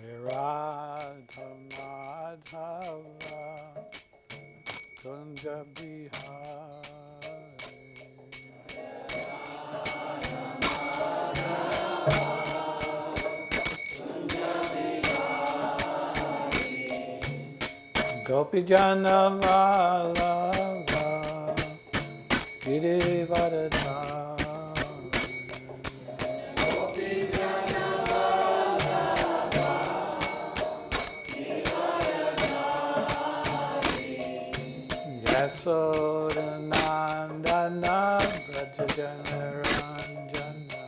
Radha Madhava Kunja Bihari Gopijana Vallabha Girivardhari Yasodanandana Brajajana Ranjana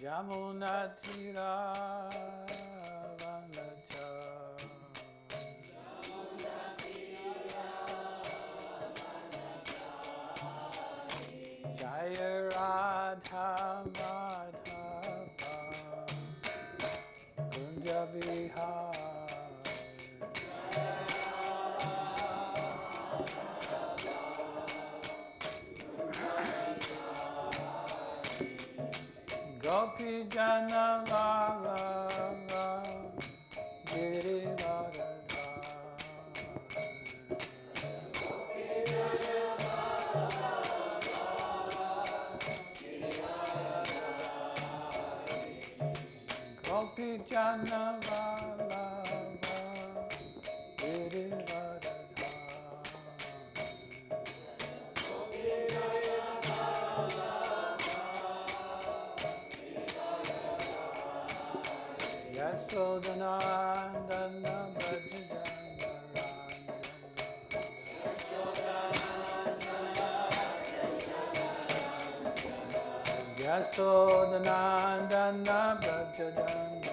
Yamunatira Vanacha Jaya Radha Madhava Kunja Bihari Gopi Jana Vallabha Girivardhari Gopi Jana Vallabha Girivardhari Yasodanandana Brajajana Ranjana Yasodanandana Brajajana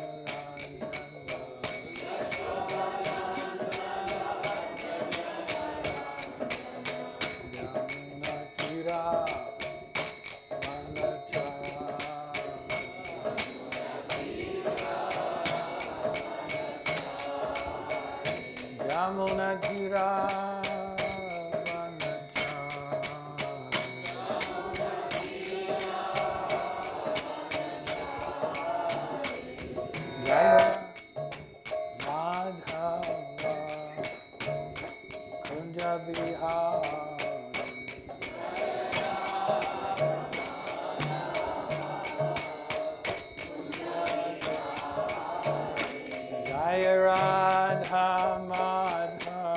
Yamunatira Vanacha Yamunatira Vanacha Jaya Madhava Kunja Bihari Jaya Radha Madhava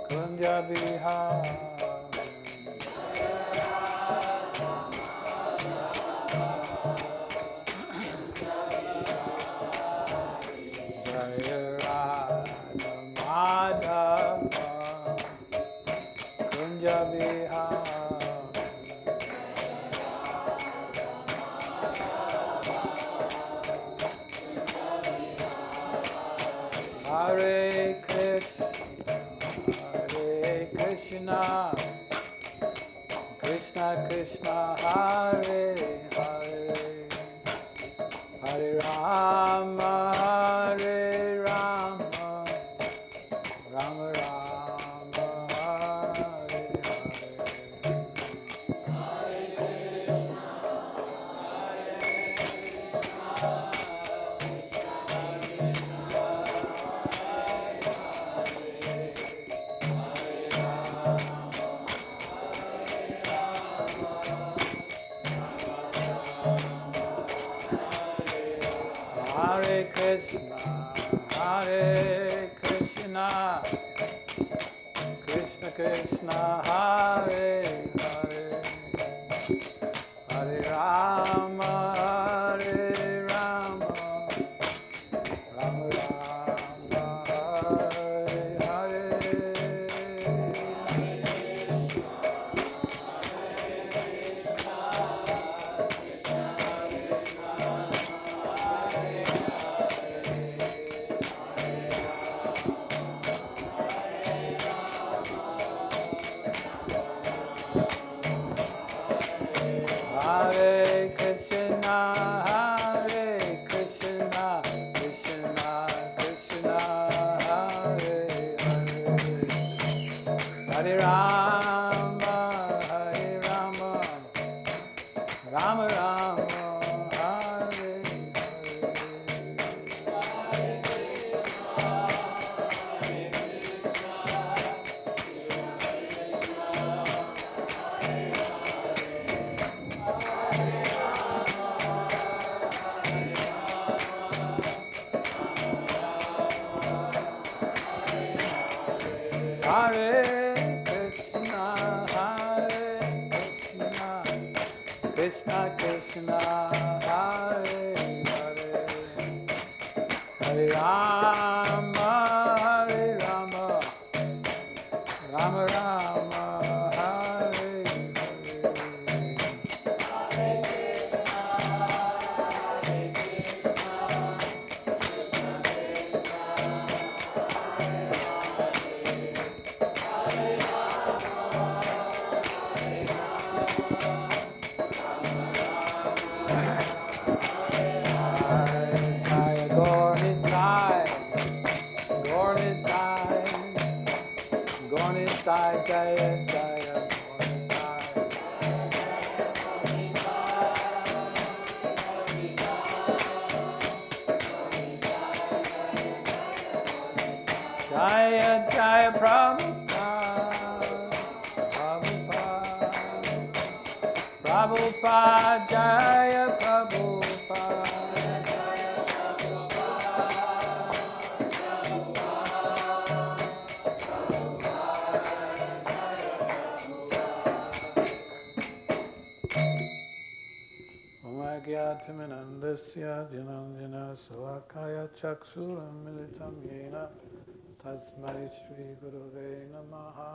Kunja Bihari Jaya Radha Madhava Kunja Bihari Hare Krishna Krishna Krishna Hare Hare Hare Rama Hare Rama Rama Rama Hare Hare Krishna Krishna Krishna Hare Hare Hare Rama Hare Rama Rama Rama Hare Hare Krishna Krishna, Hare Hare, Hare Rama, Hare Rama, Rama Rama, Hare Jaya Jaya Jaya Jaya Prabhupada Prabhupada Jaya Prabhupada Gyatimanandasya Jananjana Savakaya Chaksuram Militam Yena Tasmai Shri Gurave Namaha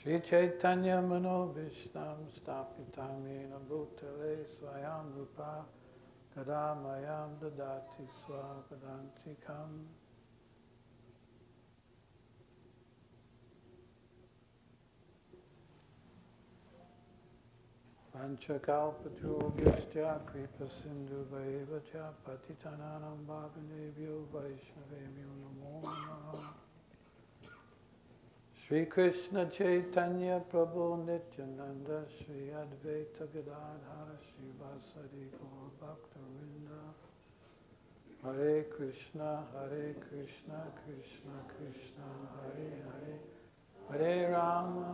Shri Chaitanya Manobhishtam Stapitam Yena Bhutale Swayam Rupa Kadamayam Dadati Swapadantikam Panchakalpaturubhyascha kripa sindhu vaevacha patitananam bhavanebhyo vaishnavebhyo namo namaha Shri Krishna Chaitanya Prabhu Nityananda Shri Advaita Gadadhara Shri Vasari Gaur Bhaktavinda Hare Krishna Krishna Krishna Hare Hare Hare Rama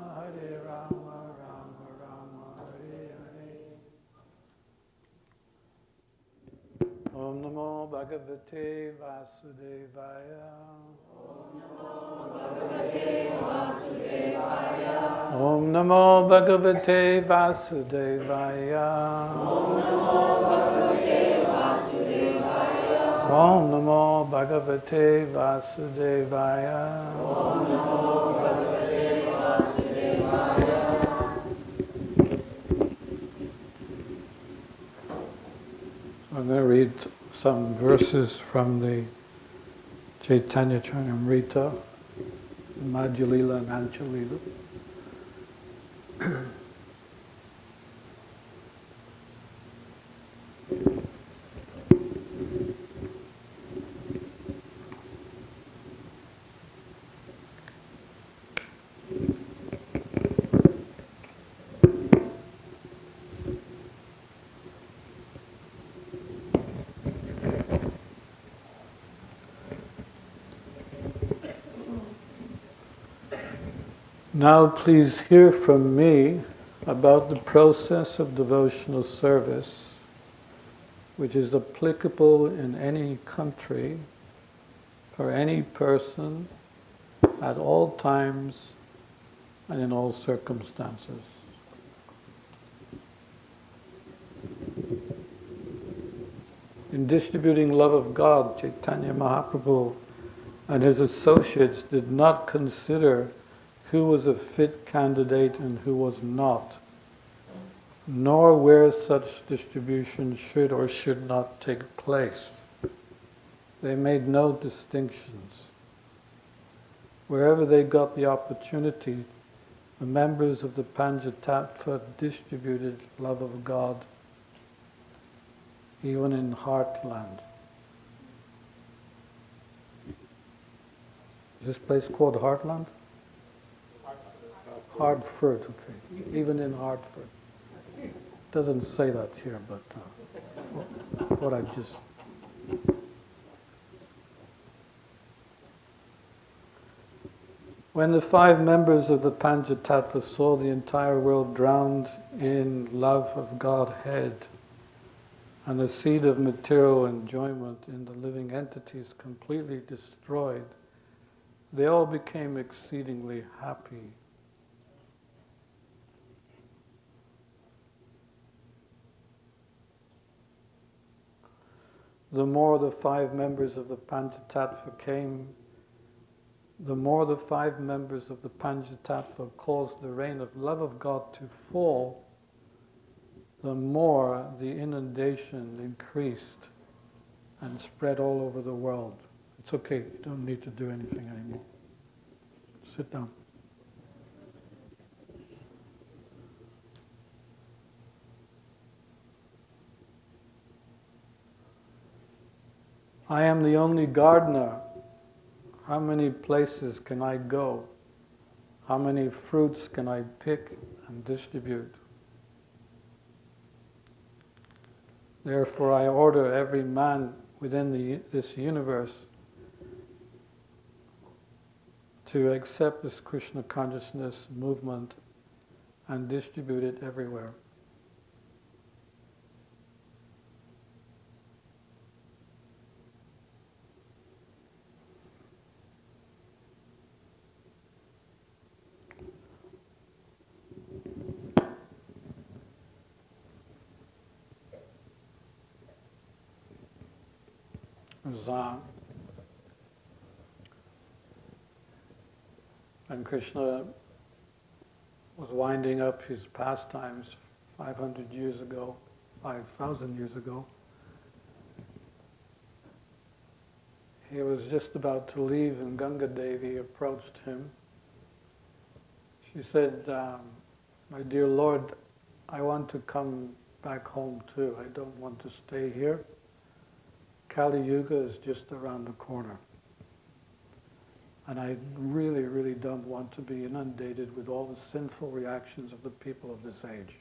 Rama Rama Hare Hare Om Namo Bhagavate Vasudevaya Om Namo Bhagavate Vasudevaya Om Namo Bhagavate Vasudevaya I'm going to read some verses from the Chaitanya Charitamrita, Madhya Lila and Ancha Lila. Now please hear from me about the process of devotional service, which is applicable in any country, for any person, at all times, and in all circumstances. In distributing love of God, Chaitanya Mahaprabhu and his associates did not consider who was a fit candidate and who was not, nor where such distribution should or should not take place. They made no distinctions. Wherever they got the opportunity, the members of the Panchatattva distributed love of God, even in Heartland. Is this place called Heartland? Hartford, okay. Even in Hartford. Doesn't say that here, but I thought I'd just... When the 5 members of the Panchatattva saw the entire world drowned in love of Godhead and the seed of material enjoyment in the living entities completely destroyed, they all became exceedingly happy. The more the 5 members of the Panchatattva came, the more the 5 members of the Panchatattva caused the rain of love of God to fall, the more the inundation increased and spread all over the world. It's okay, you don't need to do anything anymore. Sit down. I am the only gardener. How many places can I go? How many fruits can I pick and distribute? Therefore, I order every man within this universe to accept this Krishna Consciousness movement and distribute it everywhere. And Krishna was winding up his pastimes 500 years ago, 5,000 years ago. He was just about to leave and Ganga Devi approached him. She said, my dear Lord, I want to come back home too. I don't want to stay here. Kali Yuga is just around the corner. And I really, really don't want to be inundated with all the sinful reactions of the people of this age.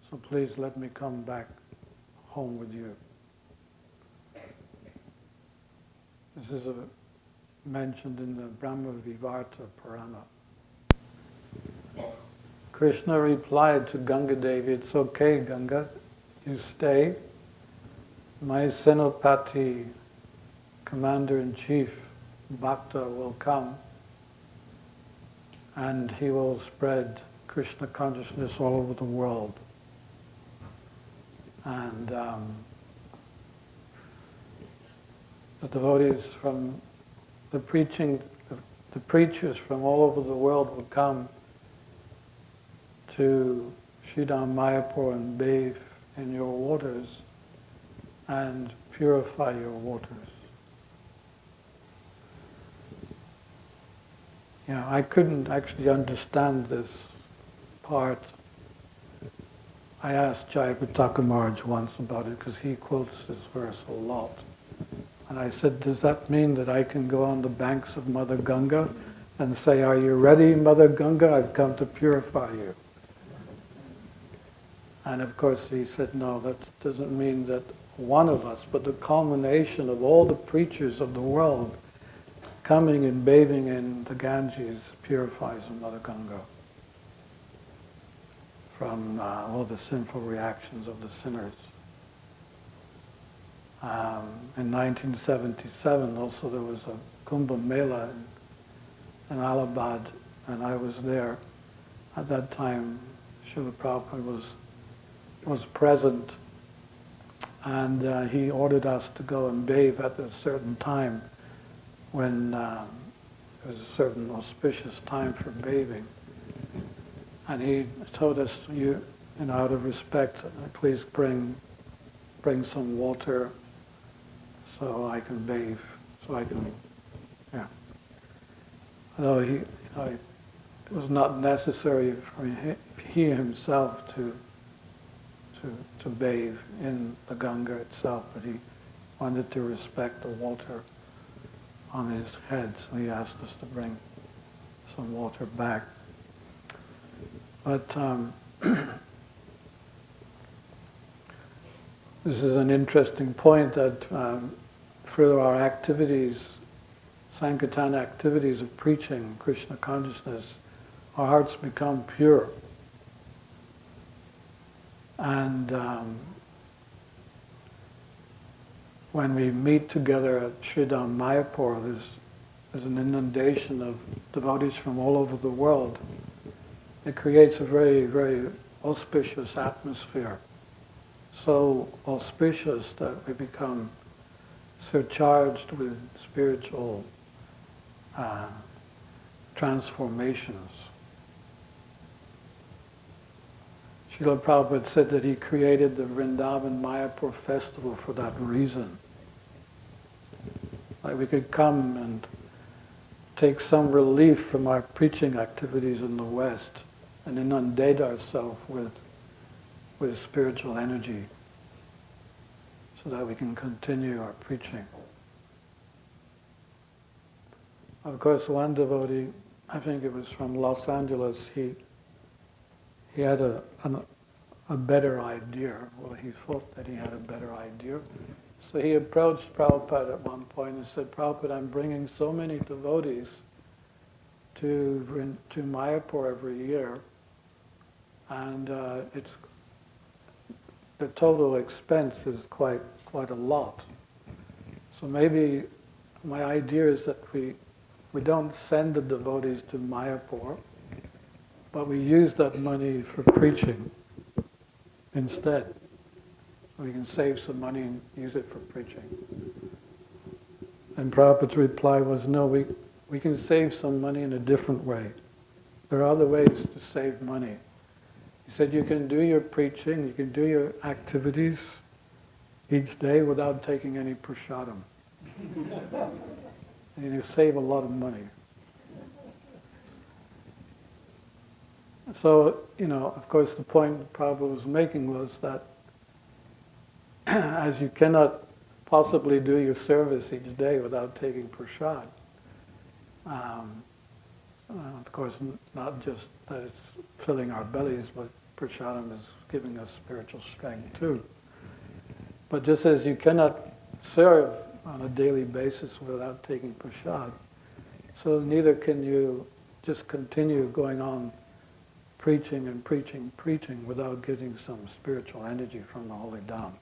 So please let me come back home with you. This is mentioned in the Brahma Vivarta Purana. Krishna replied to Ganga Devi, it's okay, Ganga, you stay. My Senopati, Commander-in-Chief, Bhakta will come and he will spread Krishna consciousness all over the world. And the devotees from the preachers from all over the world will come to Sridham Mayapur and bathe in your waters and purify your waters. Yeah, I couldn't actually understand this part. I asked Jayapataka Maharaj once about it because he quotes this verse a lot. And I said, does that mean that I can go on the banks of Mother Ganga and say, are you ready, Mother Ganga? I've come to purify you. And of course he said, no, that doesn't mean that one of us, but the culmination of all the preachers of the world coming and bathing in the Ganges purifies Mother Ganga from all the sinful reactions of the sinners. In 1977 also there was a Kumbh Mela in Allahabad, and I was there. At that time Srila Prabhupada was present, and he ordered us to go and bathe at a certain time when there was a certain auspicious time for bathing. And he told us, out of respect, please bring some water so I can bathe, yeah. Although it was not necessary for he himself to bathe in the Ganga itself, but he wanted to respect the water on his head, so he asked us to bring some water back. But this is an interesting point that through our activities, Sankirtan activities of preaching Krishna consciousness, our hearts become pure. And when we meet together at Sridham Mayapur, there's there's an inundation of devotees from all over the world, it creates a very, very auspicious atmosphere. So auspicious that we become surcharged with spiritual transformations. Srila Prabhupada said that he created the Vrindavan Mayapur festival for that reason. Like we could come and take some relief from our preaching activities in the West and inundate ourselves with spiritual energy so that we can continue our preaching. Of course, one devotee, I think it was from Los Angeles, he had a better idea. Well, he thought that he had a better idea. So he approached Prabhupada at one point and said, Prabhupada, I'm bringing so many devotees to Mayapur every year, and it's the total expense is quite a lot. So maybe my idea is that we don't send the devotees to Mayapur, but we use that money for preaching instead. We can save some money and use it for preaching. And Prabhupada's reply was, no, we can save some money in a different way. There are other ways to save money. He said you can do your preaching, you can do your activities each day without taking any prasadam. And you save a lot of money. So, of course the point Prabhupada was making was that as you cannot possibly do your service each day without taking prasad, of course not just that it's filling our bellies, but prasadam is giving us spiritual strength too. But just as you cannot serve on a daily basis without taking prasad, so neither can you just continue going on preaching and preaching without getting some spiritual energy from the Holy Dham.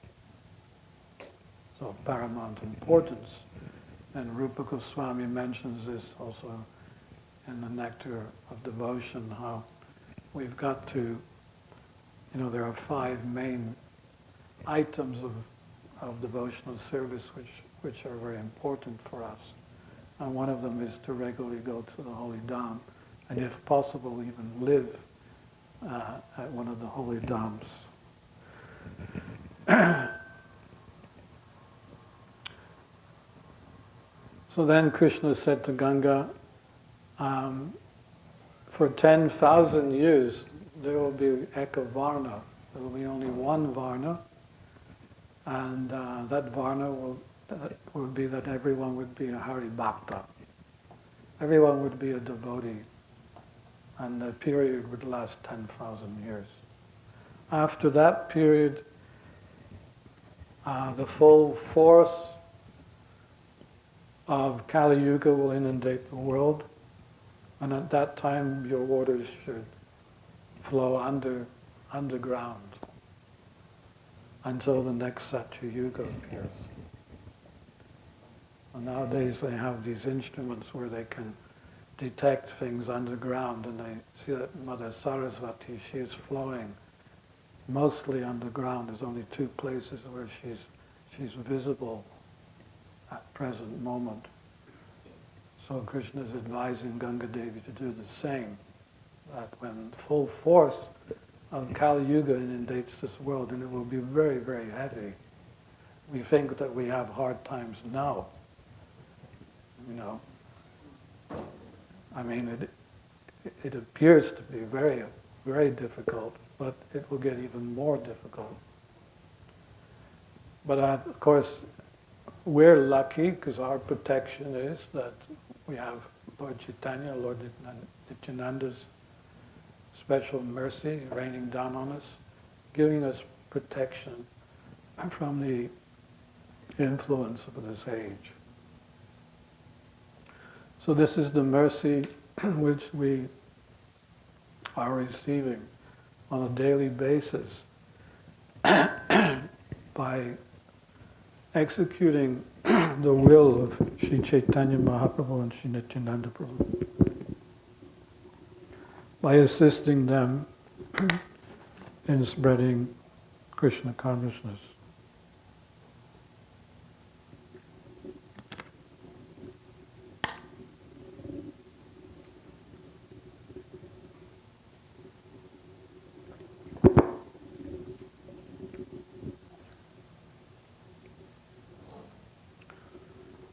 So paramount importance. And Rupa Goswami mentions this also in the Nectar of Devotion, how we've got to, there are 5 main items of devotional service which are very important for us. And one of them is to regularly go to the Holy Dham, and if possible even live at one of the holy dhams. So then Krishna said to Ganga, for 10,000 years there will be Eka Varna. There will be only one Varna, and that Varna will be that everyone would be a Hari Bhakta. Everyone would be a devotee, and the period would last 10,000 years. After that period, the full force of Kali Yuga will inundate the world, and at that time your waters should flow underground until the next Satya Yuga appears. And nowadays they have these instruments where they can detect things underground, and they see that Mother Saraswati, she is flowing mostly underground. There's only 2 places where she's visible at present moment. So Krishna is advising Ganga Devi to do the same, that when full force of Kali Yuga inundates this world, and it will be very, very heavy. We think that we have hard times now. I mean, it appears to be very, very difficult, but it will get even more difficult. But of course, we're lucky because our protection is that we have Lord Chaitanya, Lord Nityananda's special mercy raining down on us, giving us protection from the influence of this age. So this is the mercy which we are receiving on a daily basis by executing the will of Sri Chaitanya Mahaprabhu and Sri Nityananda Prabhu by assisting them in spreading Krishna consciousness.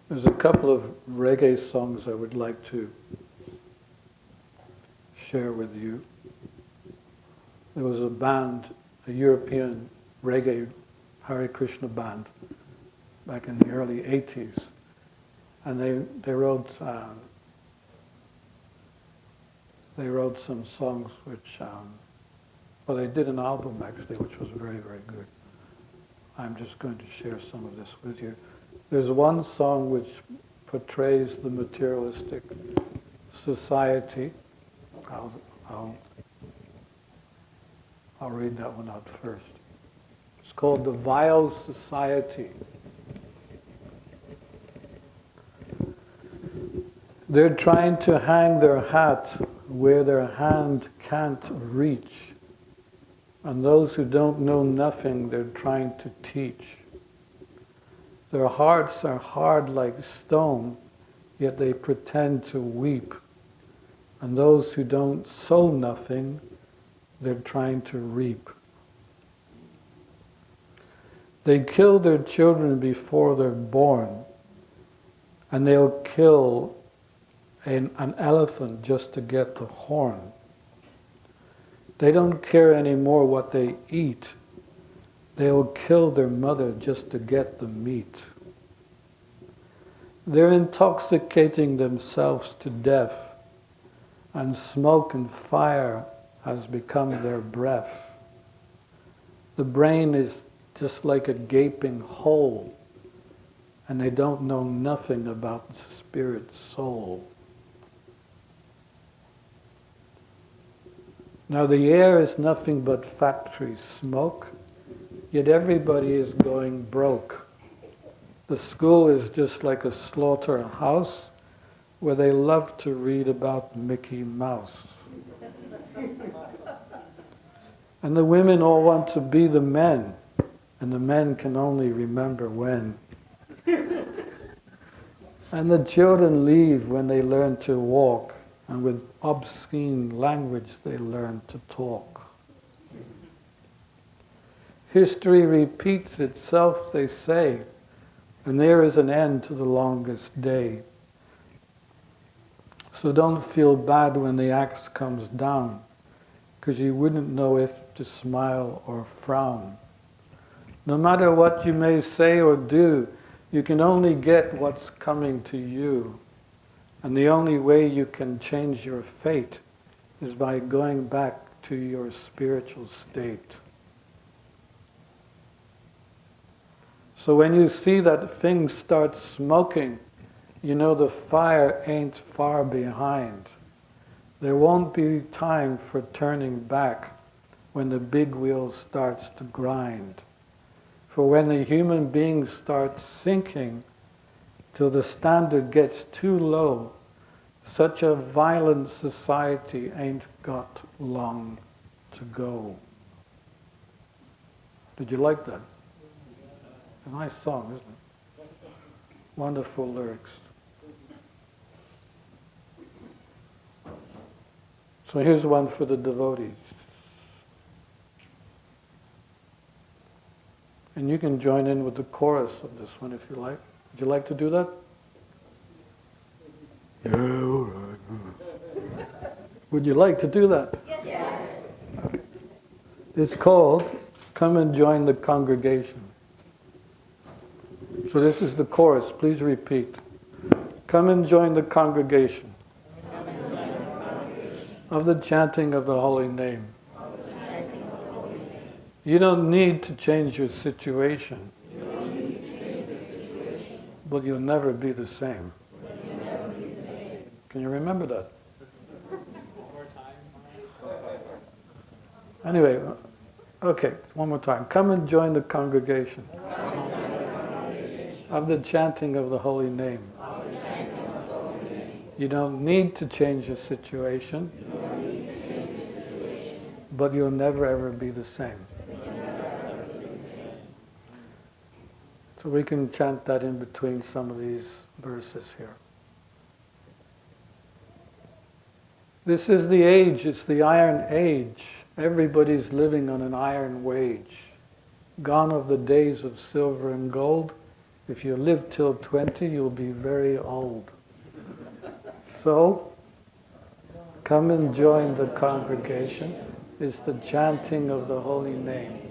There's a couple of reggae songs I would like to share with you. There was a band, a European reggae Hare Krishna band back in the early 80s, and they wrote some songs which, well, they did an album actually which was very, very good. I'm just going to share some of this with you. There's one song which portrays the materialistic society. I'll read that one out first. It's called The Vile Society. They're trying to hang their hat where their hand can't reach. And those who don't know nothing, they're trying to teach. Their hearts are hard like stone, yet they pretend to weep. And those who don't sow nothing, they're trying to reap. They kill their children before they're born, and they'll kill an elephant just to get the horn. They don't care anymore what they eat. They'll kill their mother just to get the meat. They're intoxicating themselves to death, and smoke and fire has become their breath. The brain is just like a gaping hole, and they don't know nothing about the spirit soul. Now the air is nothing but factory smoke, yet everybody is going broke. The school is just like a slaughterhouse where they love to read about Mickey Mouse. And the women all want to be the men, and the men can only remember when. And the children leave when they learn to walk, and with obscene language they learn to talk. History repeats itself, they say, and there is an end to the longest day. So don't feel bad when the axe comes down, because you wouldn't know if to smile or frown. No matter what you may say or do, you can only get what's coming to you. And the only way you can change your fate is by going back to your spiritual state. So when you see that things start smoking, you know the fire ain't far behind. There won't be time for turning back when the big wheel starts to grind. For when the human being starts sinking till the standard gets too low, such a violent society ain't got long to go. Did you like that? A nice song, isn't it? Wonderful lyrics. So here's one for the devotees. And you can join in with the chorus of this one if you like. Would you like to do that? Yeah, all right. Would you like to do that? Yes. It's called Come and Join the Congregation. So this is the chorus. Please repeat. Come and join the congregation of the chanting of the holy name. You don't need to change your situation, but you'll never be the same. Can you remember that? Anyway, okay, one more time. Come and join the congregation of the chanting of the holy name. You don't need to change your situation, but you'll never ever be the same. So we can chant that in between some of these verses here. This is the age, it's the iron age. Everybody's living on an iron wage. Gone are the days of silver and gold. If you live till 20, you'll be very old. So, come and join the congregation. It's the chanting of the holy name.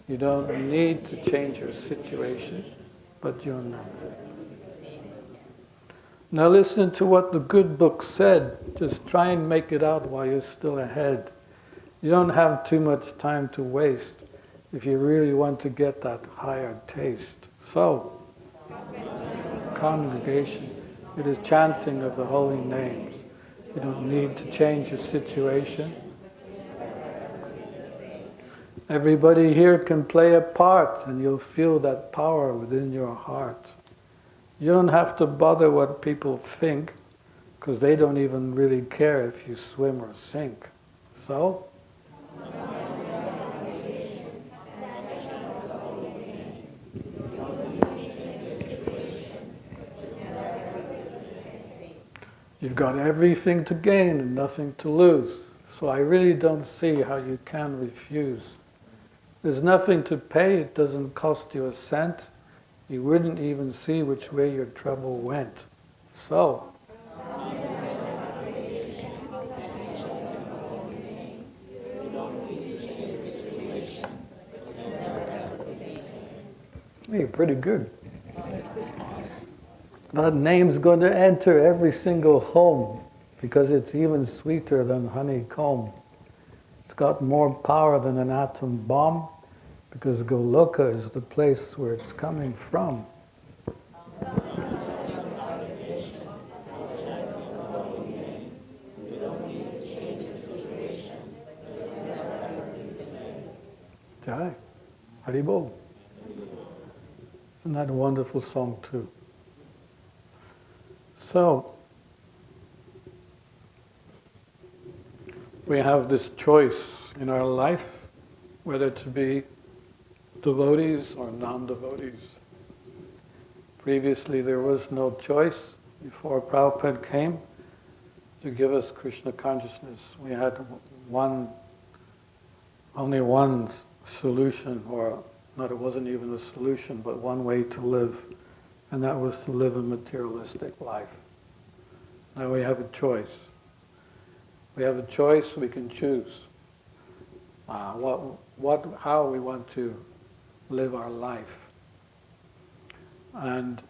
You don't need to change your situation, but you'll know. Now listen to what the good book said. Just try and make it out while you're still ahead. You don't have too much time to waste if you really want to get that higher taste. So, congregation, it is chanting of the holy names. You don't need to change your situation. Everybody here can play a part and you'll feel that power within your heart. You don't have to bother what people think, because they don't even really care if you swim or sink. So, you've got everything to gain and nothing to lose. So I really don't see how you can refuse. There's nothing to pay, it doesn't cost you a cent. You wouldn't even see which way your trouble went. So, hey, pretty good. That name's going to enter every single home because it's even sweeter than honeycomb. It's got more power than an atom bomb because Goloka is the place where it's coming from. Jai. Haribol. Isn't that a wonderful song too? So, we have this choice in our life, whether to be devotees or non-devotees. Previously there was no choice. Before Prabhupada came to give us Krishna Consciousness, we had only one solution, or not, it wasn't even a solution, but one way to live, and that was to live a materialistic life. Now we have a choice. We have a choice, we can choose how we want to live our life. And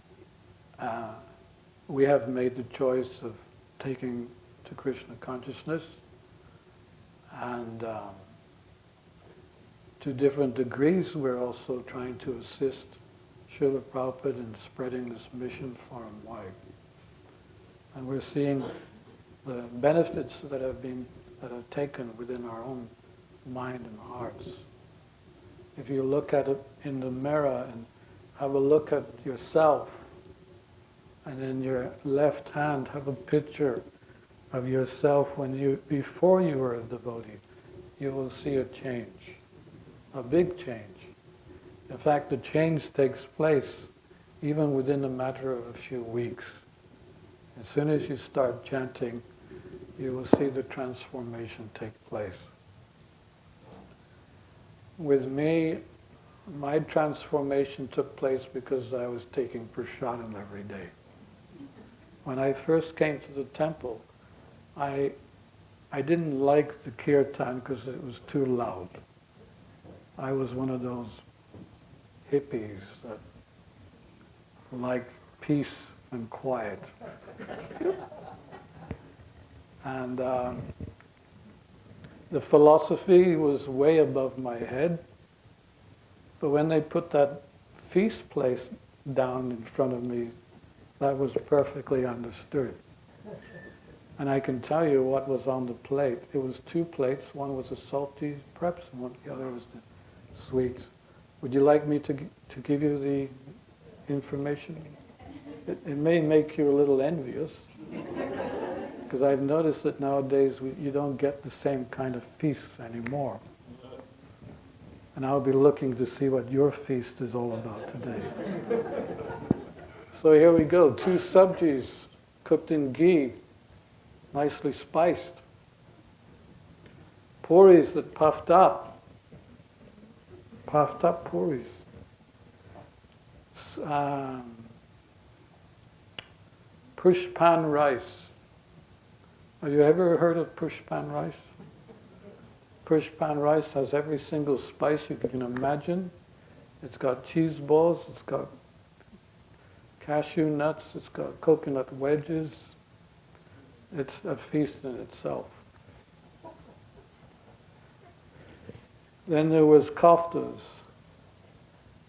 we have made the choice of taking to Krishna Consciousness, and to different degrees we're also trying to assist Srila Prabhupada in spreading this mission far and wide. And we're seeing the benefits that have taken within our own mind and hearts. If you look at it in the mirror and have a look at yourself, and in your left hand have a picture of yourself before you were a devotee, you will see a change, a big change. In fact, the change takes place even within a matter of a few weeks. As soon as you start chanting, you will see the transformation take place. With me, my transformation took place because I was taking prasadam every day. When I first came to the temple, I didn't like the kirtan because it was too loud. I was one of those hippies that like peace and quiet. And the philosophy was way above my head. But when they put that feast place down in front of me, that was perfectly understood. And I can tell you what was on the plate. It was 2 plates. One was the salty preps, and the other was the sweets. Would you like me to give you the information. It may make you a little envious, because I've noticed that nowadays you don't get the same kind of feasts anymore. And I'll be looking to see what your feast is all about today. So here we go, 2 sabjis cooked in ghee, nicely spiced. Puris that puffed up puris. Pushpan rice. Have you ever heard of pushpan rice? Pushpan rice has every single spice you can imagine. It's got cheese balls, it's got cashew nuts, it's got coconut wedges. It's a feast in itself. Then there was koftas.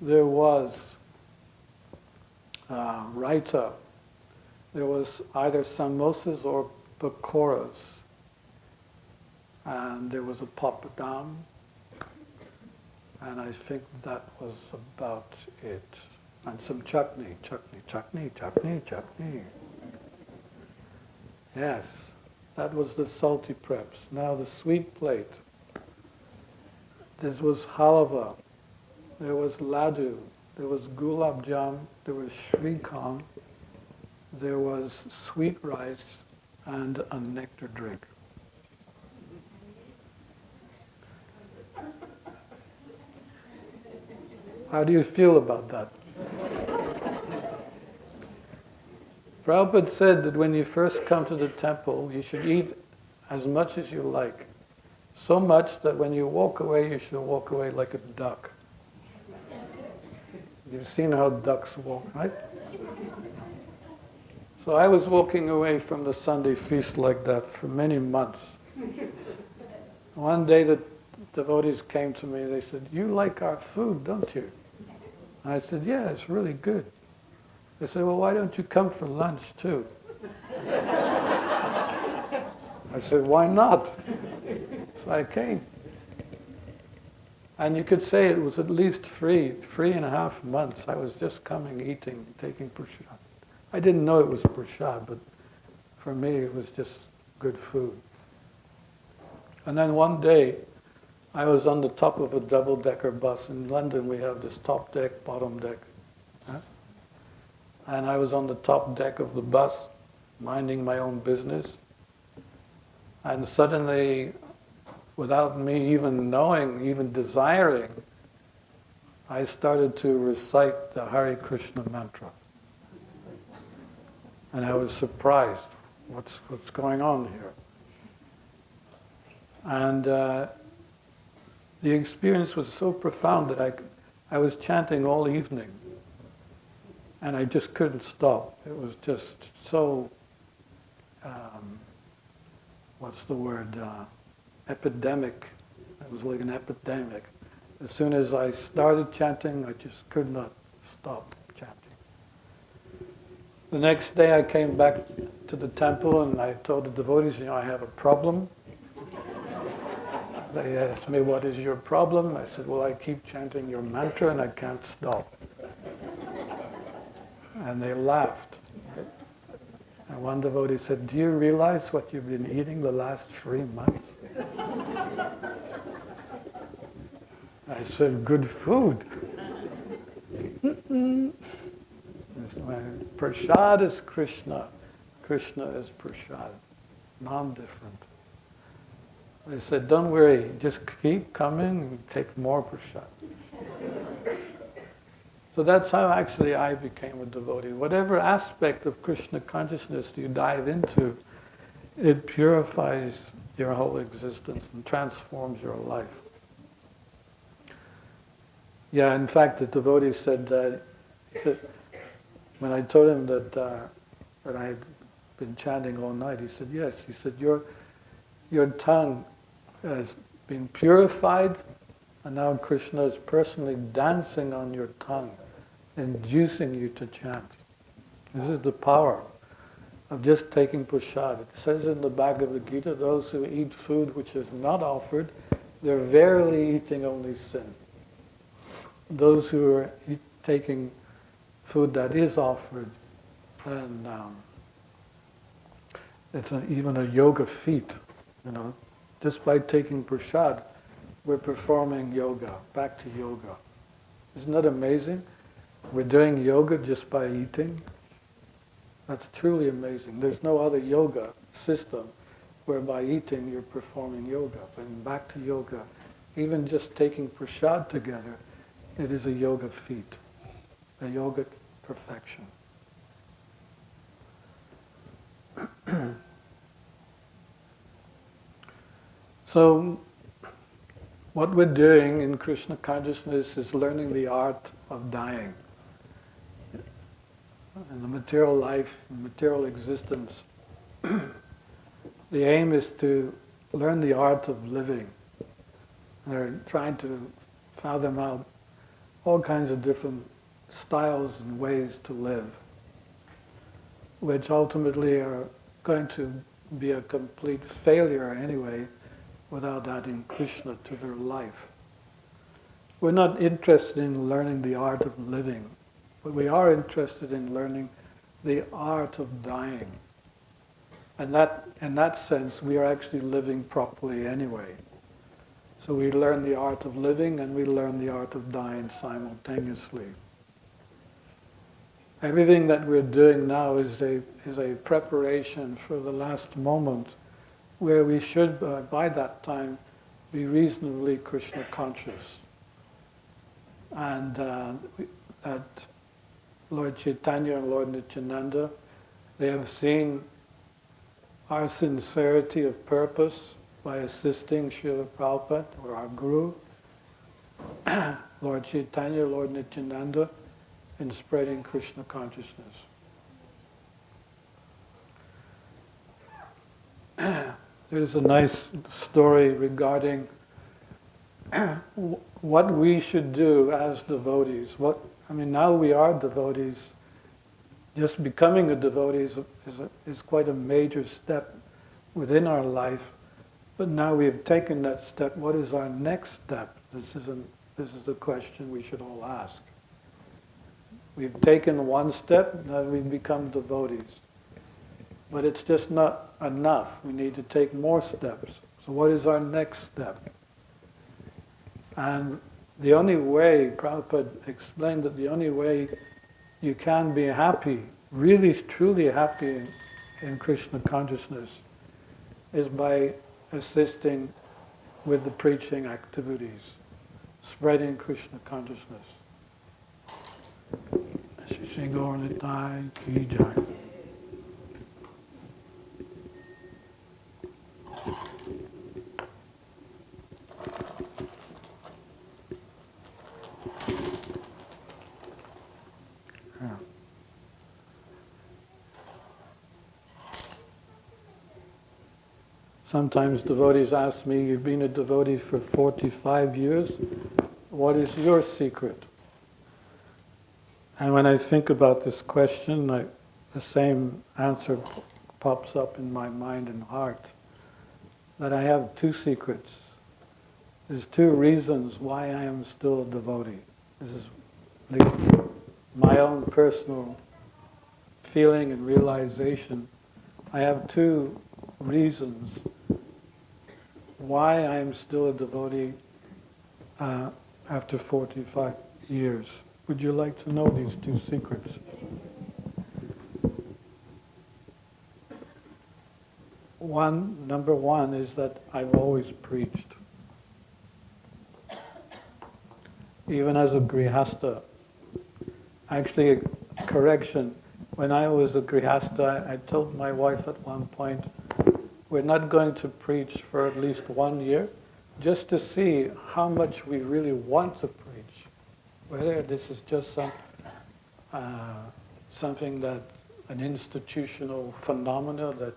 There was raita. There was either samosas or pakoras. And there was a papadam. And I think that was about it. And some chutney. Yes, that was the salty preps. Now the sweet plate. This was halva. There was laddu. There was gulab jam. There was shrikant. There was sweet rice and a nectar drink. How do you feel about that? Prabhupada said that when you first come to the temple, you should eat as much as you like. So much that when you walk away, you should walk away like a duck. You've seen how ducks walk, right? So I was walking away from the Sunday feast like that for many months. One day the devotees came to me, they said, "You like our food, don't you?" And I said, "Yeah, it's really good." They said, "Well, why don't you come for lunch too?" I said, "Why not?" So I came. And you could say it was at least 3.5 months. I was just coming, eating, taking prasad. I didn't know it was prasad, but for me it was just good food. And then one day, I was on the top of a double-decker bus. In London we have this top deck, bottom deck. Huh? And I was on the top deck of the bus, minding my own business. And suddenly, without me even knowing, even desiring, I started to recite the Hare Krishna mantra. And I was surprised. What's going on here? And the experience was so profound that I was chanting all evening. And I just couldn't stop. It was just so, epidemic. It was like an epidemic. As soon as I started chanting, I just could not stop chanting. The next day I came back to the temple and I told the devotees, I have a problem. They asked me, "What is your problem?" I said, "Well, I keep chanting your mantra and I can't stop." And they laughed. And one devotee said, "Do you realize what you've been eating the last 3 months?" I said, "Good food." Prasad is Krishna. Krishna is prasad. Non-different. They said, "Don't worry, just keep coming and take more prasad." So that's how actually I became a devotee. Whatever aspect of Krishna consciousness you dive into, it purifies your whole existence and transforms your life. Yeah, in fact, the devotee said, when I told him that I had been chanting all night, he said, "Yes." He said, your tongue has been purified, and now Krishna is personally dancing on your tongue, inducing you to chant. This is the power of just taking prasad. It says in the Bhagavad-gita, those who eat food which is not offered, they're verily eating only sin. Those who are taking food that is offered, then it's even a yoga feat, you know. Just by taking prasad, we're performing yoga, back to yoga. Isn't that amazing? We're doing yoga just by eating. That's truly amazing. There's no other yoga system whereby eating you're performing yoga. But back to yoga, even just taking prasad together, it is a yoga feat, a yoga perfection. So, what we're doing in Krishna Consciousness is learning the art of dying. In the material life, material existence, the aim is to learn the art of living. They're trying to fathom out all kinds of different styles and ways to live, which ultimately are going to be a complete failure anyway, without adding Krishna to their life. We're not interested in learning the art of living, but we are interested in learning the art of dying. And that, in that sense, we are actually living properly anyway. So we learn the art of living and we learn the art of dying simultaneously. Everything that we're doing now is a preparation for the last moment, where we should, by that time, be reasonably Krishna conscious. And that Lord Chaitanya and Lord Nityananda, they have seen our sincerity of purpose by assisting Srila Prabhupada, or our Guru, Lord Chaitanya, Lord Nityananda, in spreading Krishna consciousness. There's a nice story regarding what we should do as devotees. Now we are devotees. Just becoming a devotee is quite a major step within our life. But now we have taken that step. What is our next step? This is the question we should all ask. We've taken one step, now we've become devotees. But it's just not enough. We need to take more steps. So what is our next step? And the only way, Prabhupada explained that the only way you can be happy, really truly happy in Krishna consciousness, is by assisting with the preaching activities, spreading Krishna consciousness. Shri Gaur Nitai Ki Jai. Sometimes devotees ask me, you've been a devotee for 45 years, what is your secret? And when I think about this question, the same answer pops up in my mind and heart, that I have two secrets. There's two reasons why I am still a devotee. This is at least my own personal feeling and realization. I have two reasons why I am still a devotee after 45 years. Would you like to know these two secrets? Number one is that I've always preached. Even as a grihastha. Actually, a correction. When I was a grihastha, I told my wife at one point, we're not going to preach for at least 1 year, just to see how much we really want to preach. Whether this is just something that, an institutional phenomena that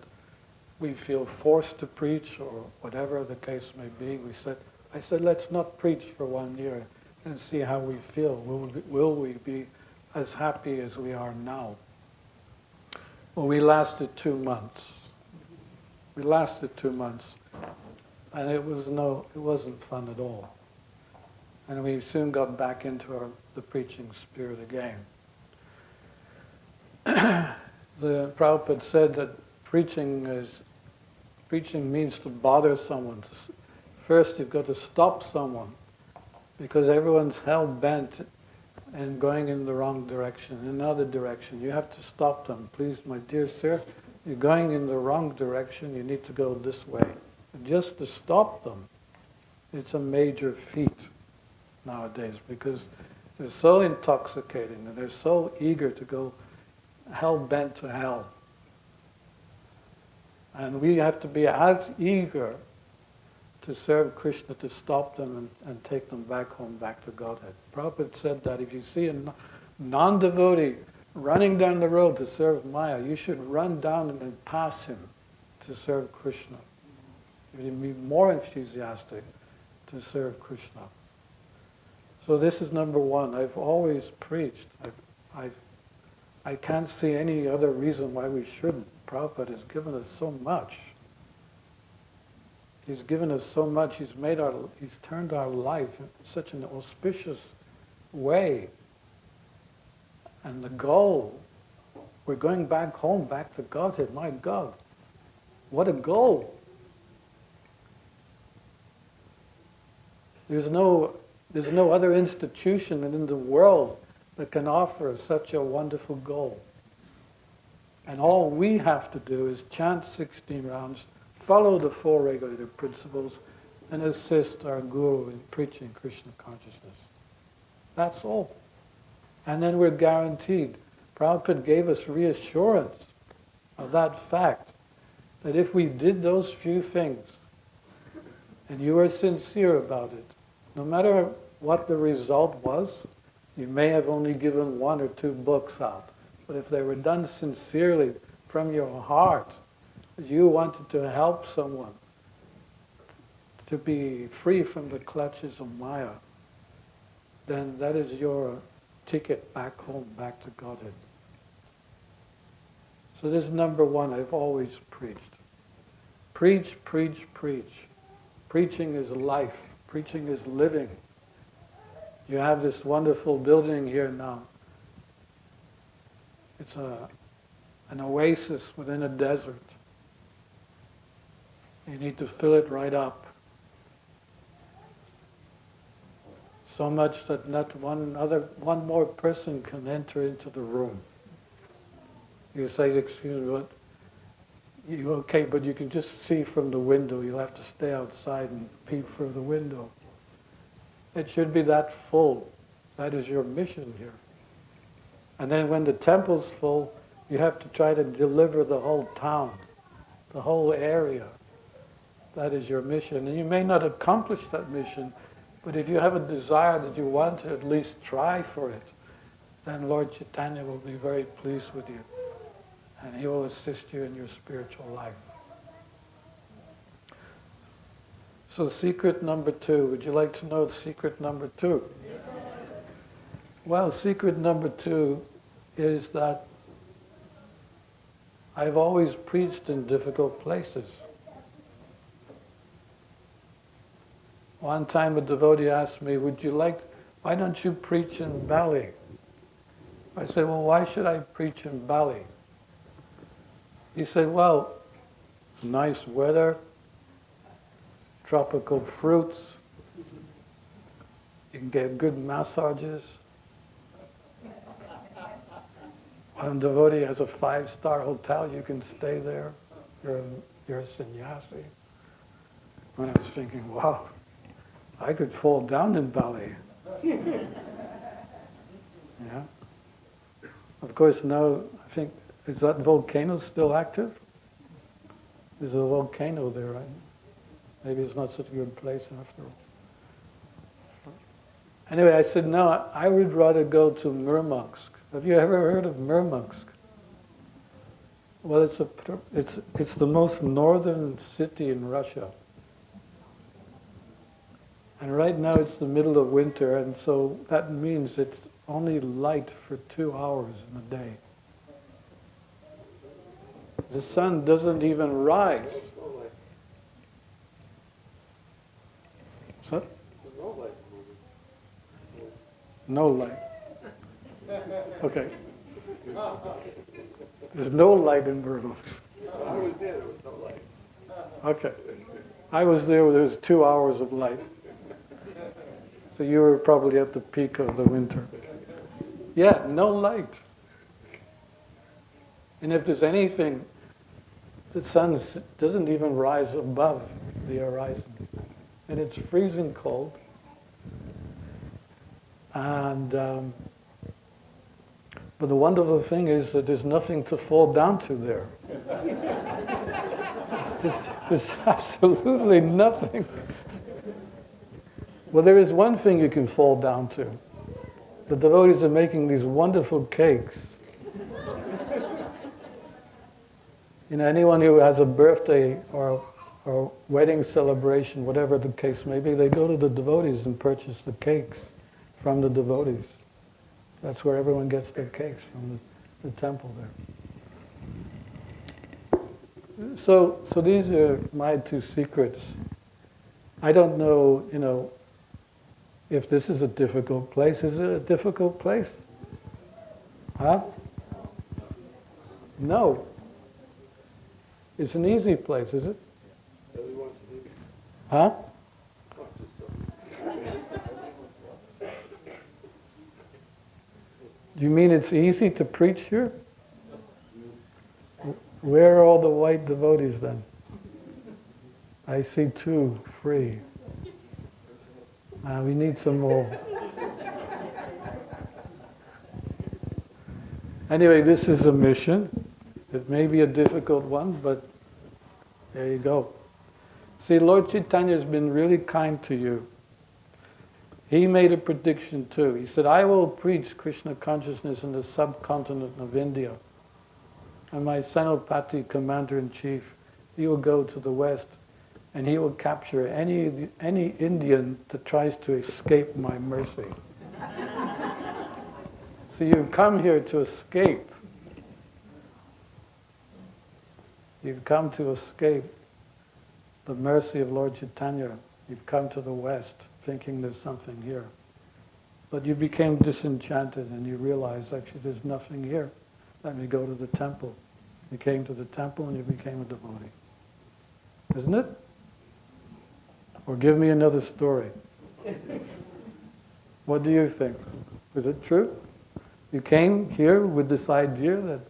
we feel forced to preach, or whatever the case may be. I said, let's not preach for 1 year and see how we feel. Will we be as happy as we are now? Well, we lasted 2 months. And it wasn't fun at all. And we soon got back into the preaching spirit again. The Prabhupada said that preaching means to bother someone. First, you've got to stop someone, because everyone's hell-bent and going in the wrong direction, in another direction. You have to stop them. Please, my dear sir, you're going in the wrong direction, you need to go this way. Just to stop them, it's a major feat nowadays, because they're so intoxicating and they're so eager to go hell-bent to hell. And we have to be as eager to serve Krishna, to stop them and take them back home, back to Godhead. Prabhupada said that if you see a non-devotee running down the road to serve Maya, you should run down and pass him to serve Krishna. You should be more enthusiastic to serve Krishna. So this is number one. I've always preached. I can't see any other reason why we shouldn't. Prabhupada has given us so much. He's given us so much. He's turned our life in such an auspicious way. And the goal, we're going back home, back to Godhead. My God, what a goal! There's no other institution in the world that can offer such a wonderful goal. And all we have to do is chant 16 rounds, follow the 4 regulative principles, and assist our Guru in preaching Krishna consciousness. That's all. And then we're guaranteed. Prabhupada gave us reassurance of that fact, that if we did those few things, and you were sincere about it, no matter what the result was, you may have only given 1 or 2 books out, but if they were done sincerely from your heart, you wanted to help someone to be free from the clutches of Maya, then that is your ticket back home, back to Godhead. So this is number one I've always preached. Preach, preach, preach. Preaching is life. Preaching is living. You have this wonderful building here now. It's an oasis within a desert. You need to fill it right up. So much that not one more person can enter into the room. You say, excuse me, what? You okay, but you can just see from the window. You'll have to stay outside and peep through the window. It should be that full. That is your mission here. And then when the temple's full, you have to try to deliver the whole town, the whole area. That is your mission. And you may not accomplish that mission, but if you have a desire that you want to at least try for it, then Lord Chaitanya will be very pleased with you. And he will assist you in your spiritual life. So secret number 2. Would you like to know secret number 2? Yes. Well, secret number 2 is that I've always preached in difficult places. One time a devotee asked me, why don't you preach in Bali? I said, well, why should I preach in Bali? He said, well, it's nice weather, tropical fruits, you can get good massages. One devotee has a 5-star hotel, you can stay there. You're a sannyasi. And I was thinking, wow, I could fall down in Bali. Yeah. Of course, now I think, is that volcano still active? There's a volcano there, right? Maybe it's not such a good place after all. Anyway, I said, no, I would rather go to Murmansk. Have you ever heard of Murmansk? Well, it's the most northern city in Russia. And right now it's the middle of winter, and so that means it's only light for 2 hours in a day. The sun doesn't even rise. So? No light. Okay. There's no light in Virgo. I was there was no light. Okay. I was there where there was 2 hours of light. So you were probably at the peak of the winter. Yeah, no light. And if there's anything, the sun doesn't even rise above the horizon. And it's freezing cold. And but the wonderful thing is that there's nothing to fall down to there. There's absolutely nothing. Well, there is one thing you can fall down to. The devotees are making these wonderful cakes. You know, anyone who has a birthday or wedding celebration, whatever the case may be, they go to the devotees and purchase the cakes from the devotees. That's where everyone gets their cakes, from the temple there. So these are my two secrets. I don't know, you know, if this is a difficult place. Is it a difficult place? Huh? No. It's an easy place, is it? Huh? You mean it's easy to preach here? Where are all the white devotees then? I see 2 free. We need some more. Anyway, this is a mission. It may be a difficult one, but there you go. See, Lord Chaitanya has been really kind to you. He made a prediction too. He said, I will preach Krishna consciousness in the subcontinent of India. And my Senopati commander-in-chief, he will go to the west and he will capture any Indian that tries to escape my mercy. So you've come here to escape. You've come to escape the mercy of Lord Chaitanya. You've come to the west thinking there's something here. But you became disenchanted and you realized actually there's nothing here. Let me go to the temple. You came to the temple and you became a devotee. Isn't it? Or give me another story. What do you think? Is it true? You came here with this idea that,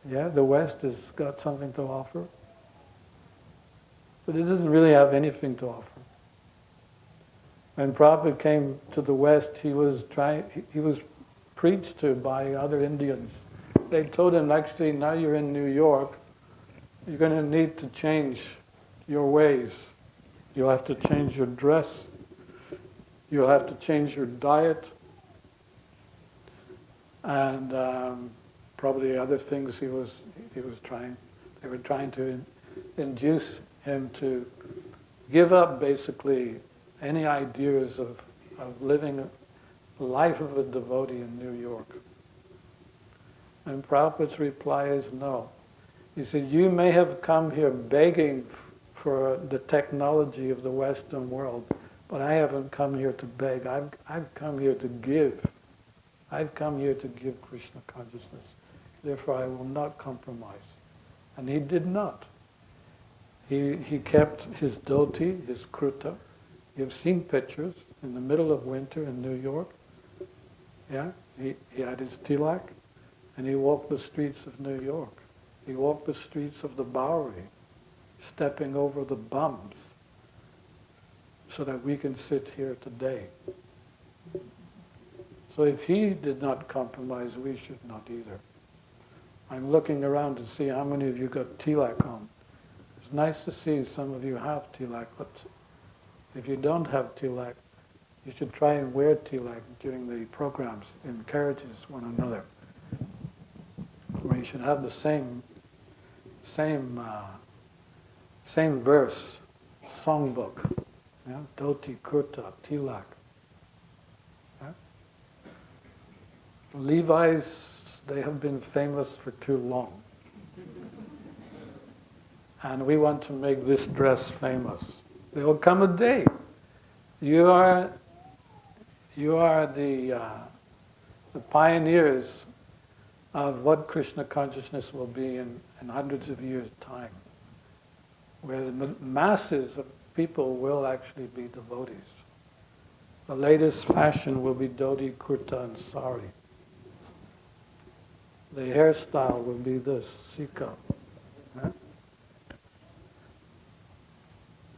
yeah, the West has got something to offer. But it doesn't really have anything to offer. When Prabhupada came to the West, he was preached to by other Indians. They told him, actually, now you're in New York, you're going to need to change your ways. You'll have to change your dress. You'll have to change your diet. And probably other things they were trying to induce him to give up basically any ideas of living a life of a devotee in New York. And Prabhupada's reply is no. He said, you may have come here begging for the technology of the Western world, but I haven't come here to beg. I've come here to give. I've come here to give Krishna consciousness. Therefore I will not compromise. And he did not. He kept his dhoti, his kruta. You've seen pictures in the middle of winter in New York. Yeah, he had his tilak, and he walked the streets of New York. He walked the streets of the Bowery, stepping over the bums, so that we can sit here today. So if he did not compromise, we should not either. I'm looking around to see how many of you got tilak on. It's nice to see some of you have tilak, but if you don't have tilak, you should try and wear tilak during the programs. It encourages one another. Or you should have the same verse, songbook. Yeah? Dhoti, kurta, tilak. Yeah? Levi's, they have been famous for too long. And we want to make this dress famous. There will come a day. You are the pioneers of what Krishna consciousness will be in hundreds of years' time, where the masses of people will actually be devotees. The latest fashion will be dhoti, kurta, and sari. The hairstyle will be this, sika. Huh?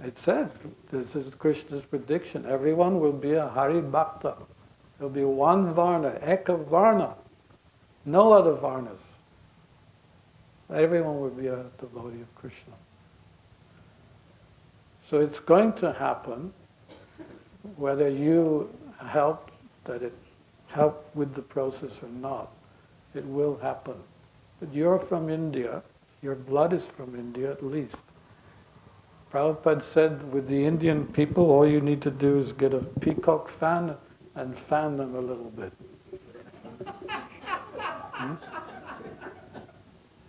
It said, this is Krishna's prediction, everyone will be a Hari Bhakta. There'll be one Varna, Eka Varna, no other Varnas. Everyone will be a devotee of Krishna. So it's going to happen, whether you help with the process or not. It will happen. But you're from India, your blood is from India at least. Prabhupada said with the Indian people, all you need to do is get a peacock fan and fan them a little bit.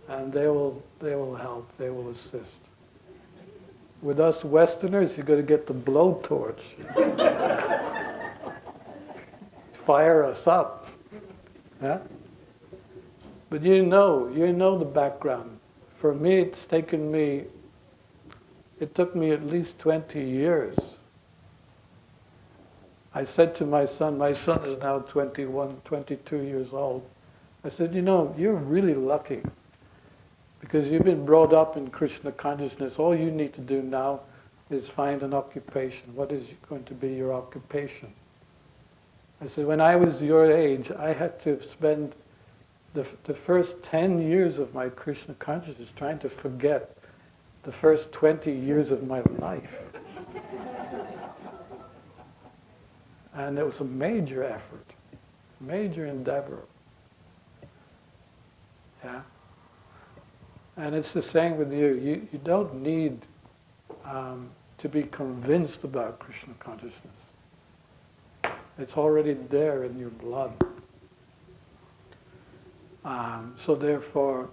And they will help, they will assist. With us Westerners, you've got to get the blowtorch. Fire us up. Yeah? But you know the background. For me, it took me at least 20 years. I said to my son is now 21, 22 years old. I said, you're really lucky because you've been brought up in Krishna consciousness. All you need to do now is find an occupation. What is going to be your occupation? I said, when I was your age, I had to spend the first 10 years of my Krishna consciousness trying to forget the first 20 years of my life. And it was a major effort, major endeavor. Yeah? And it's the same with you. You don't need to be convinced about Krishna consciousness. It's already there in your blood. So therefore,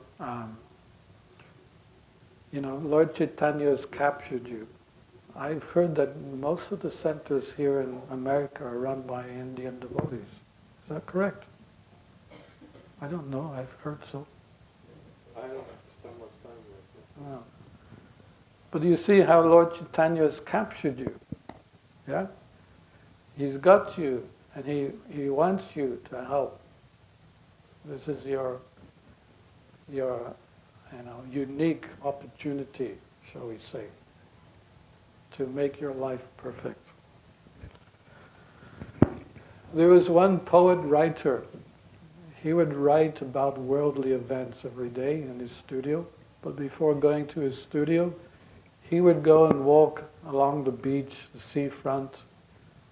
Lord Chaitanya has captured you. I've heard that most of the centers here in America are run by Indian devotees. Is that correct? I don't know. I've heard so. I don't spend much time with No. But you see how Lord Chaitanya has captured you. Yeah? He's got you, and he wants you to help. This is your unique opportunity, shall we say, to make your life perfect. There was one poet-writer. He would write about worldly events every day in his studio, but before going to his studio, he would go and walk along the beach, the seafront,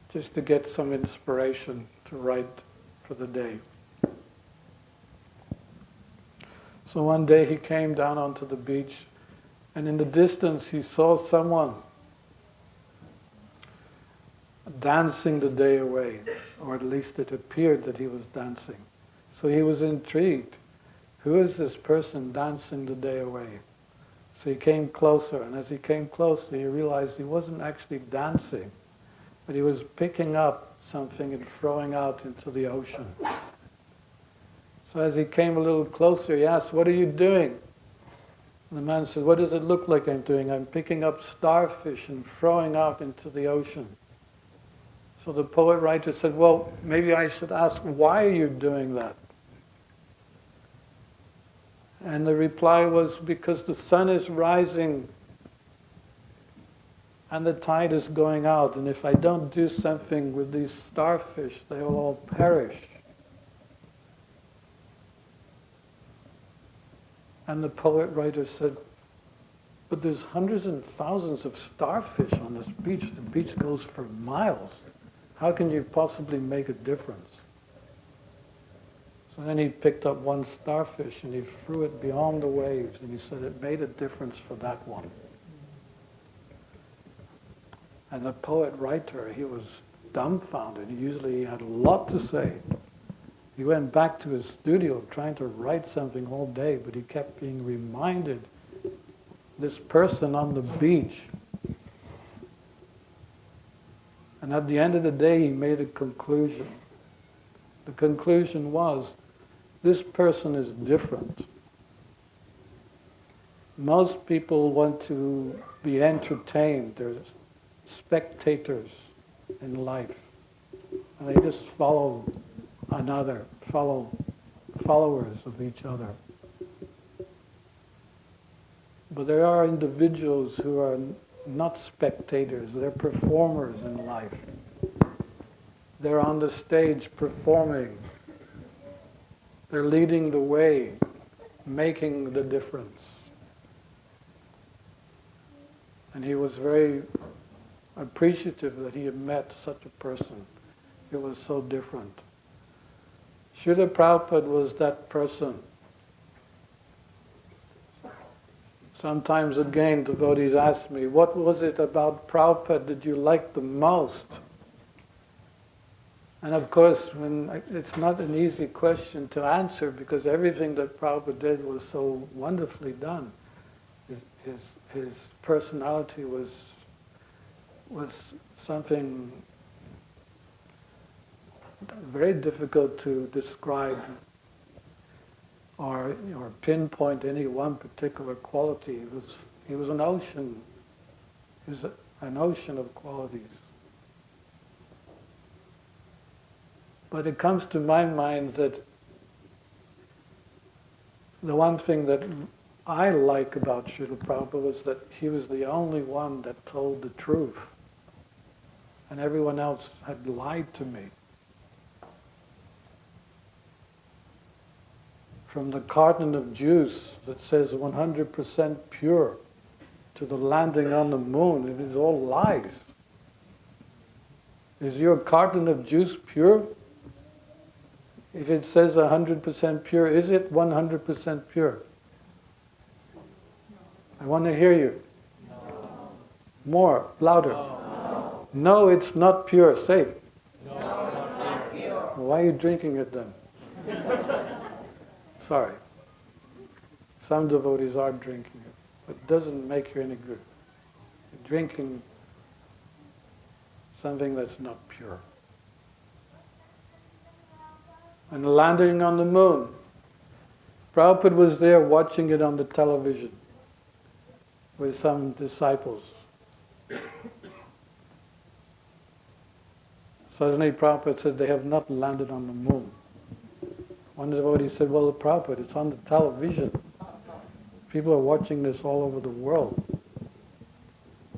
just to get some inspiration to write for the day. So one day he came down onto the beach, and in the distance he saw someone dancing the day away, or at least it appeared that he was dancing. So he was intrigued. Who is this person dancing the day away? So he came closer, and as he came closer he realized he wasn't actually dancing, but he was picking up something and throwing out into the ocean. So as he came a little closer, he asked, "What are you doing?" And the man said, "What does it look like I'm doing? I'm picking up starfish and throwing out into the ocean." So the poet-writer said, "Well, maybe I should ask, why are you doing that?" And the reply was, "Because the sun is rising and the tide is going out, and if I don't do something with these starfish, they will all perish." And the poet-writer said, "But there's hundreds and thousands of starfish on this beach. The beach goes for miles. How can you possibly make a difference?" So then he picked up one starfish and he threw it beyond the waves, and he said it made a difference for that one. And the poet-writer, he was dumbfounded. He had a lot to say. He went back to his studio trying to write something all day, but he kept being reminded, this person on the beach. And at the end of the day, he made a conclusion. The conclusion was this person is different. Most people want to be entertained. They're spectators in life. And they just follow followers of each other. But there are individuals who are not spectators, they're performers in life. They're on the stage performing. They're leading the way, making the difference. And he was very appreciative that he had met such a person. It was so different. Srila Prabhupada was that person. Sometimes again, devotees ask me, what was it about Prabhupada that you liked the most? And of course, it's not an easy question to answer because everything that Prabhupada did was so wonderfully done. His personality was something very difficult to describe or pinpoint any one particular quality. He was an ocean. He was an ocean of qualities. But it comes to my mind that the one thing that I like about Srila Prabhupada was that he was the only one that told the truth. And everyone else had lied to me. From the carton of juice that says 100% pure to the landing on the moon, it is all lies. Is your carton of juice pure? If it says 100% pure, is it 100% pure? I want to hear you. No. More, louder. No. No, it's not pure. Say. No, it's not pure. Why are you drinking it then? Sorry. Some devotees are drinking it, but it doesn't make you any good. You're drinking something that's not pure. And landing on the moon. Prabhupada was there watching it on the television with some disciples. Suddenly Prabhupada said, they have not landed on the moon. One devotee said, well, Prabhupada, it's on the television. People are watching this all over the world.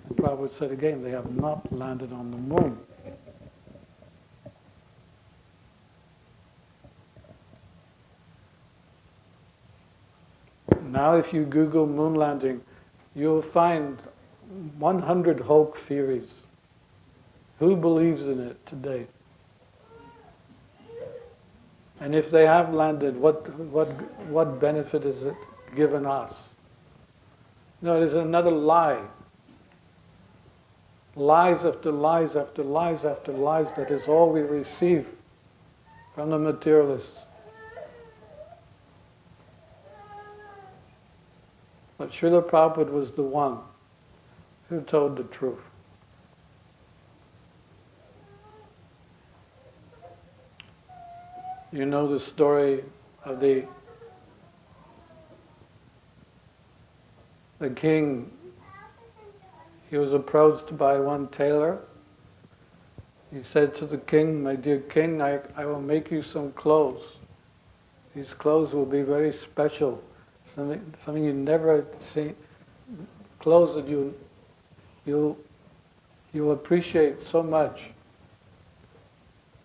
And Prabhupada said again, they have not landed on the moon. Now if you Google moon landing, you'll find 100 Hulk theories. Who believes in it today? And if they have landed, what benefit is it given us? No, it is another lie. Lies after lies after lies after lies, that is all we receive from the materialists. But Srila Prabhupada was the one who told the truth. You know the story of the king. He was approached by one tailor. He said to the king, my dear king, I will make you some clothes. These clothes will be very special. Something you never see, clothes that you'll appreciate so much.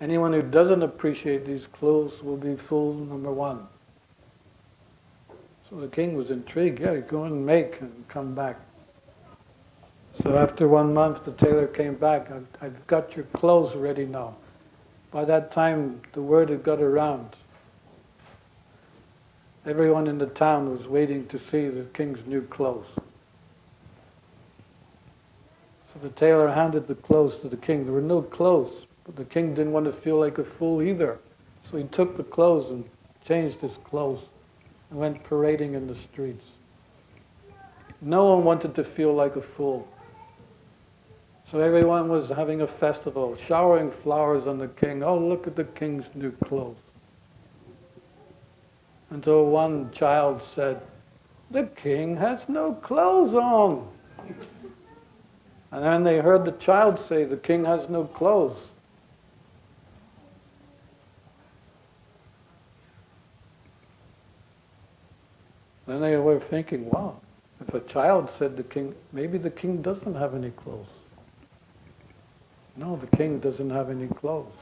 Anyone who doesn't appreciate these clothes will be fool number one. So the king was intrigued. Yeah, go and make and come back. So after 1 month, the tailor came back. I've got your clothes ready now. By that time, the word had got around. Everyone in the town was waiting to see the king's new clothes. So the tailor handed the clothes to the king. There were no clothes, but the king didn't want to feel like a fool either. So he took the clothes and changed his clothes and went parading in the streets. No one wanted to feel like a fool. So everyone was having a festival, showering flowers on the king. Oh, look at the king's new clothes. until one child said, "The king has no clothes on." And then they heard the child say, "The king has no clothes." Then they were thinking, wow, if a child said the king, maybe the king doesn't have any clothes. No, the king doesn't have any clothes.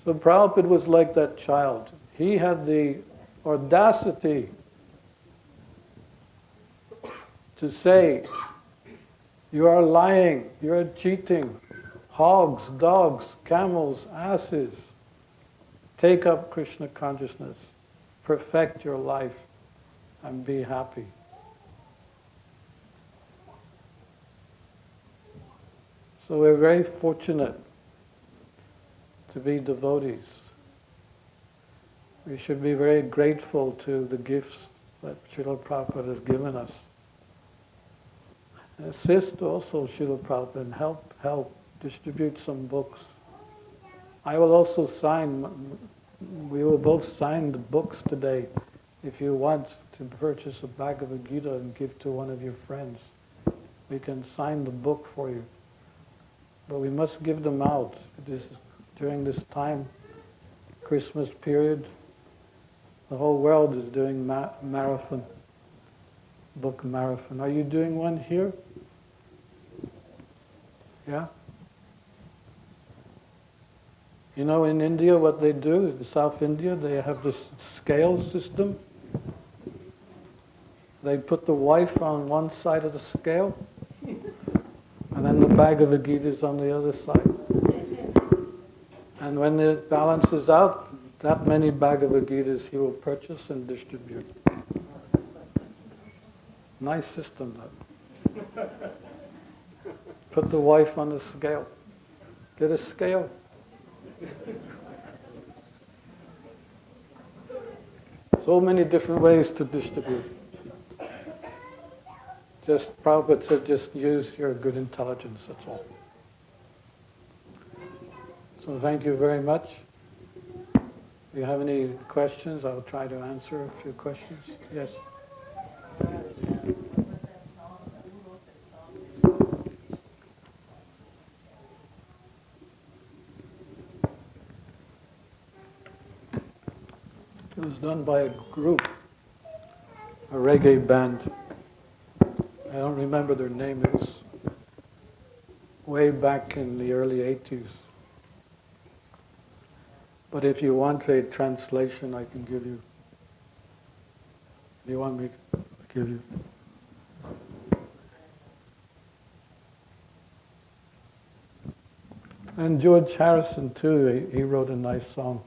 So Prabhupada was like that child. He had the audacity to say, "You are lying, you are cheating, hogs, dogs, camels, asses. Take up Krishna consciousness, perfect your life, and be happy." So we're very fortunate to be devotees. We should be very grateful to the gifts that Srila Prabhupada has given us. And assist also Srila Prabhupada and help distribute some books. I will also we will both sign the books today if you want to purchase a Bhagavad-gita and give to one of your friends. We can sign the book for you. But we must give them out. During this time, Christmas period, the whole world is doing marathon, book marathon. Are you doing one here? Yeah? You know, in India, what they do, in South India, they have this scale system. They put the wife on one side of the scale, and then the Bhagavad-gita is on the other side. And when it balances out, that many Bhagavad-gitas he will purchase and distribute. Nice system, that. Put the wife on the scale. Get a scale. So many different ways to distribute. Prabhupada said, just use your good intelligence, that's all. So thank you very much. If you have any questions, I'll try to answer a few questions. Yes? It was done by a group, a reggae band. I don't remember their name. It was way back in the early 80s. But if you want a translation, I can give you. Do you want me to give you? And George Harrison too, he wrote a nice song.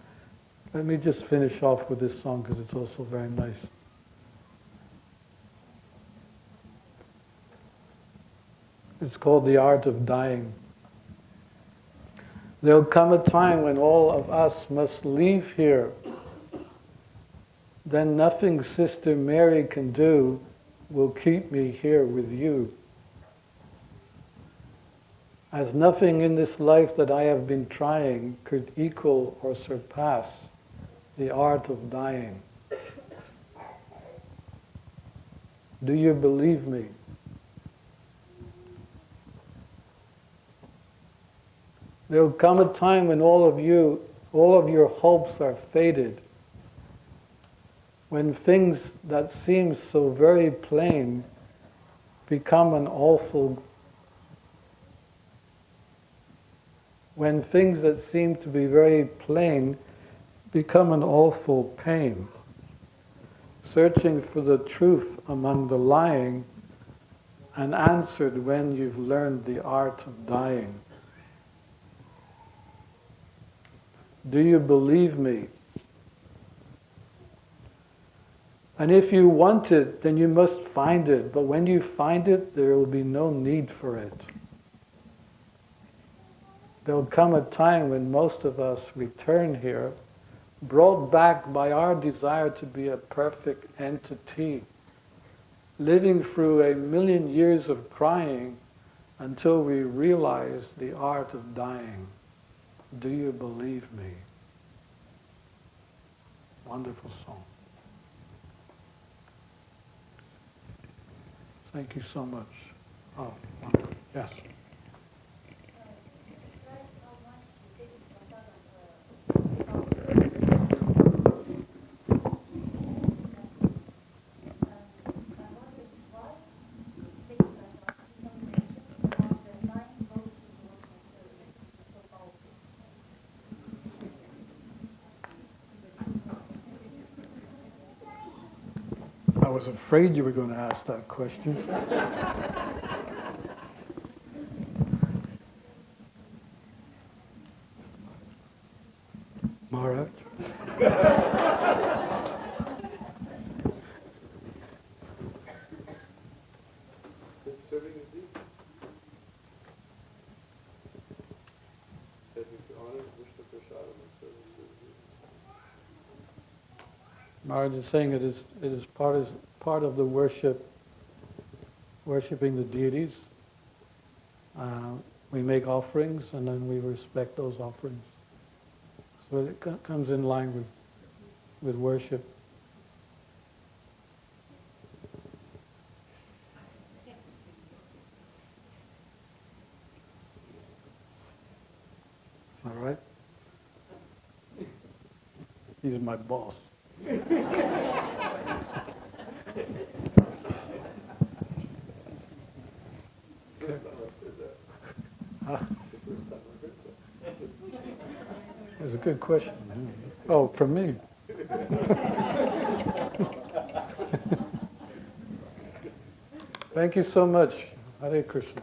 Let me just finish off with this song because it's also very nice. It's called The Art of Dying. There'll come a time when all of us must leave here. Then nothing Sister Mary can do will keep me here with you. As nothing in this life that I have been trying could equal or surpass the art of dying. Do you believe me? There will come a time when all of your hopes are faded, when things that seem so very plain become an awful, when things that seem to be very plain become an awful pain, searching for the truth among the lying, and answered when you've learned the art of dying. Do you believe me? And if you want it, then you must find it. But when you find it, there will be no need for it. There will come a time when most of us return here, brought back by our desire to be a perfect entity, living through 1,000,000 years of crying until we realize the art of dying. Do you believe me? Wonderful song. Thank you so much. Oh, yes. I was afraid you were going to ask that question. Maharaj? It's serving a deep. That you honor Vishnu Prasadam and serving the deep. Maharaj is saying it is part of the worshiping the deities. We make offerings and then we respect those offerings. So it comes in line with worship. All right? He's my boss. That's a good question. Oh, from me. Thank you so much. Hare Krishna.